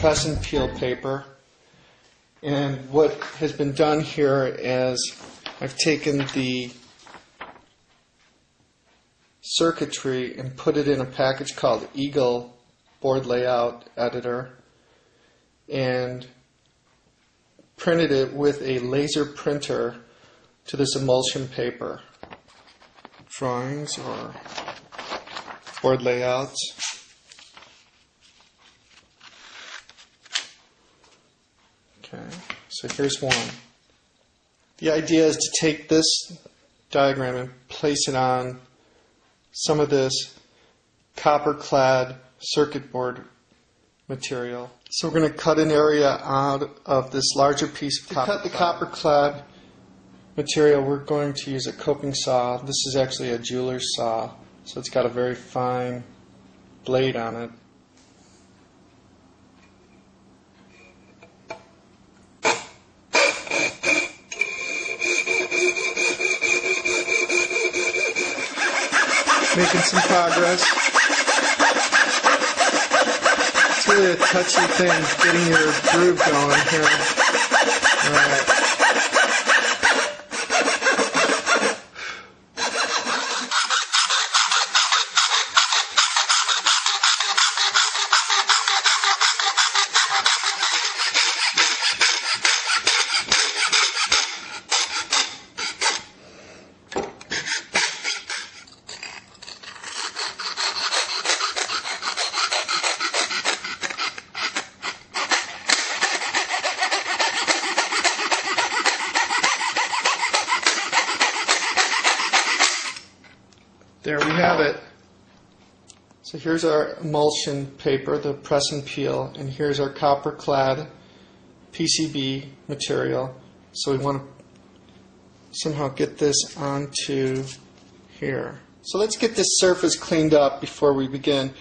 press and peel paper. And what has been done here is I've taken the circuitry and put it in a package called Ðiều board layout editor and printed it with a laser printer to this emulsion paper. Drawings or board layouts. Okay, so here's one. The idea is to take this diagram and place it on some of this copper-clad circuit board material. So we're going to cut an area out of this larger piece of copper. To cut the copper-clad material, we're going to use a coping saw. This is actually a jeweler's saw, so it's got a very fine blade on it. Making some progress. It's really a touchy thing, getting your groove going here. All right. There we have it. So here's our emulsion paper, the press and peel, and here's our copper-clad PCB material. So we want to somehow get this onto here. So let's get this surface cleaned up before we begin.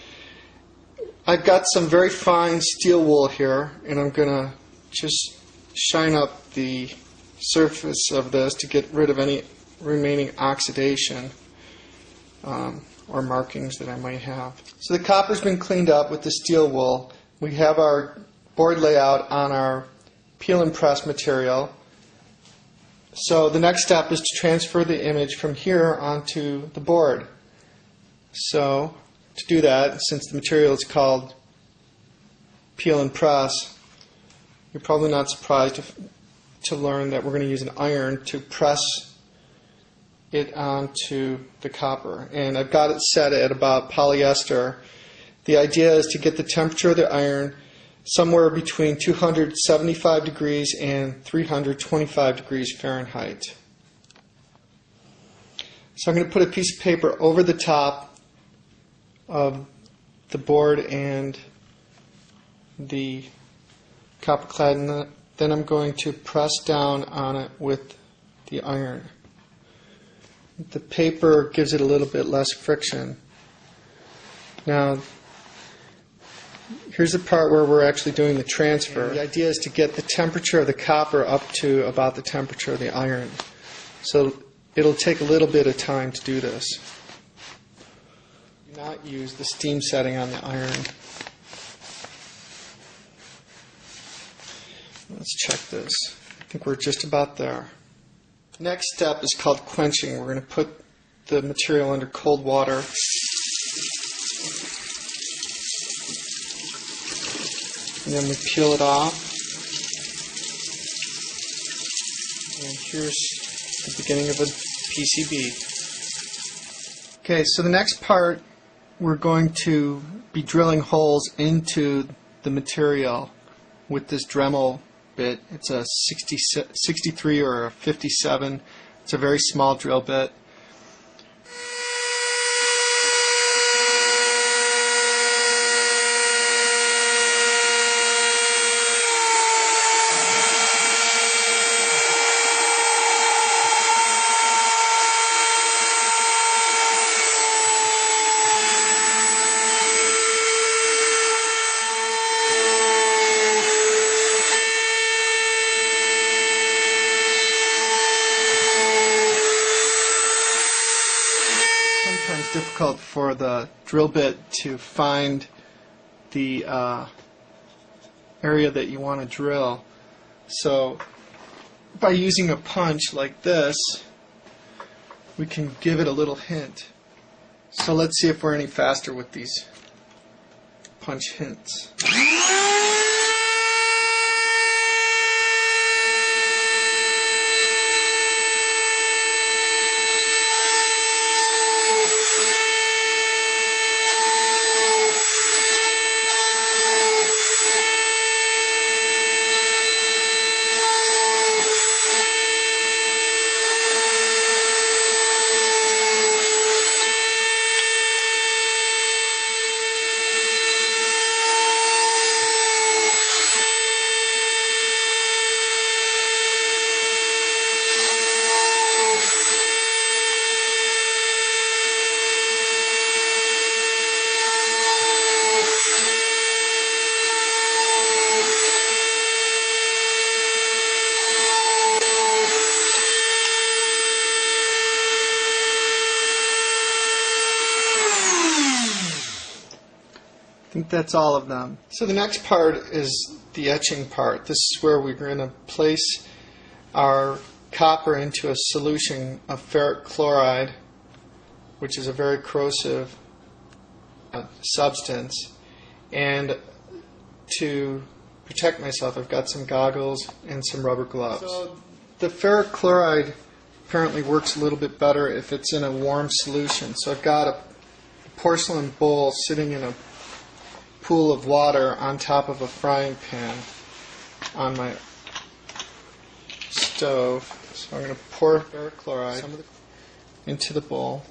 I've got some very fine steel wool here, and I'm going to just shine up the surface of this to get rid of any remaining oxidation or markings that I might have. So the copper's been cleaned up with the steel wool. We have our board layout on our peel and press material. So the next step is to transfer the image from here onto the board. So to do that, since the material is called peel and press, you're probably not surprised to learn that we're going to use an iron to press it onto the copper. And I've got it set at about polyester. The idea is to get the temperature of the iron somewhere between 275 degrees and 325 degrees Fahrenheit. So I'm going to put a piece of paper over the top of the board and the copper clad, and then I'm going to press down on it with the iron. The paper gives it a little bit less friction. Now, here's the part where we're actually doing the transfer. And the idea is to get the temperature of the copper up to about the temperature of the iron. So it'll take a little bit of time to do this. Do not use the steam setting on the iron. Let's check this. I think we're just about there. Next step is called quenching. We're going to put the material under cold water. And then we peel it off. And here's the beginning of a PCB. Okay, so the next part, we're going to be drilling holes into the material with this Dremel bit. It's a 63 or a 57. It's a very small drill bit. Difficult for the drill bit to find the area that you want to drill. So by using a punch like this, we can give it a little hint. So let's see if we're any faster with these punch hints. I think that's all of them. So the next part is the etching part. This is where we're going to place our copper into a solution of ferric chloride, which is a very corrosive substance. And to protect myself, I've got some goggles and some rubber gloves. So the ferric chloride apparently works a little bit better if it's in a warm solution. So I've got a porcelain bowl sitting in a pool of water on top of a frying pan on my stove. So I'm going to pour ferric chloride into the bowl.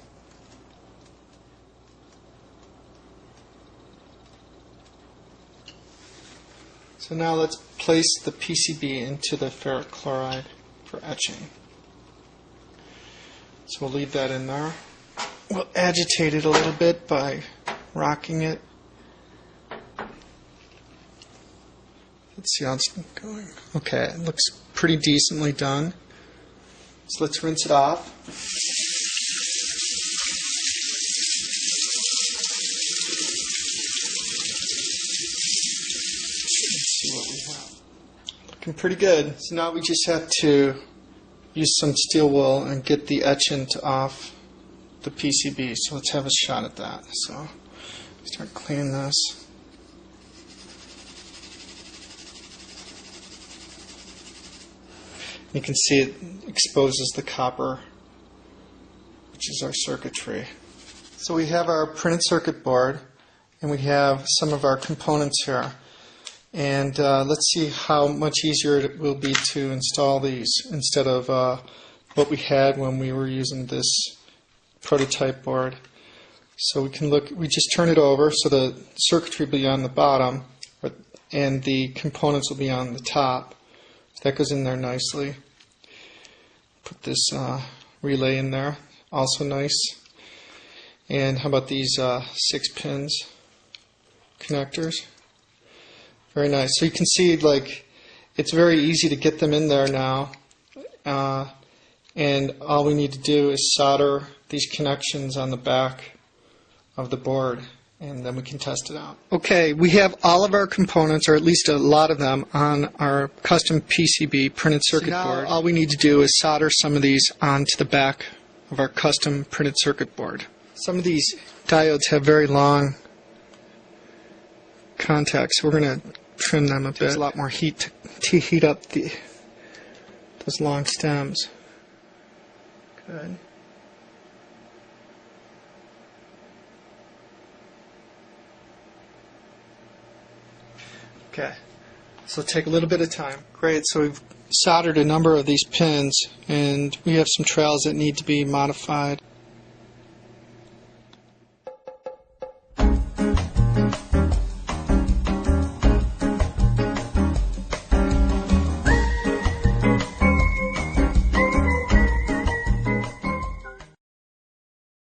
So now let's place the PCB into the ferric chloride for etching. So we'll leave that in there. We'll agitate it a little bit by rocking it. Let's see how it's going. Okay, it looks pretty decently done. So let's rinse it off. Let's see what we have. Looking pretty good. So now we just have to use some steel wool and get the etchant off the PCB. So let's have a shot at that. So start cleaning this. You can see it exposes the copper, which is our circuitry. So we have our printed circuit board, and we have some of our components here. And let's see how much easier it will be to install these instead of what we had when we were using this prototype board. So we can look, we just turn it over so the circuitry will be on the bottom and the components will be on the top. So that goes in there nicely. Put this relay in there, also nice. And how about these 6 pins connectors? Very nice. So you can see, like, it's very easy to get them in there now. And all we need to do is solder these connections on the back of the board, and then we can test it out. Okay, we have all of our components, or at least a lot of them, on our custom PCB printed circuit board. All we need to do is solder some of these onto the back of our custom printed circuit board. Some of these diodes have very long contacts. We're going to trim them a bit. There's a lot more heat to heat up those long stems. Good. Okay, so take a little bit of time. Great, so we've soldered a number of these pins, and we have some trails that need to be modified.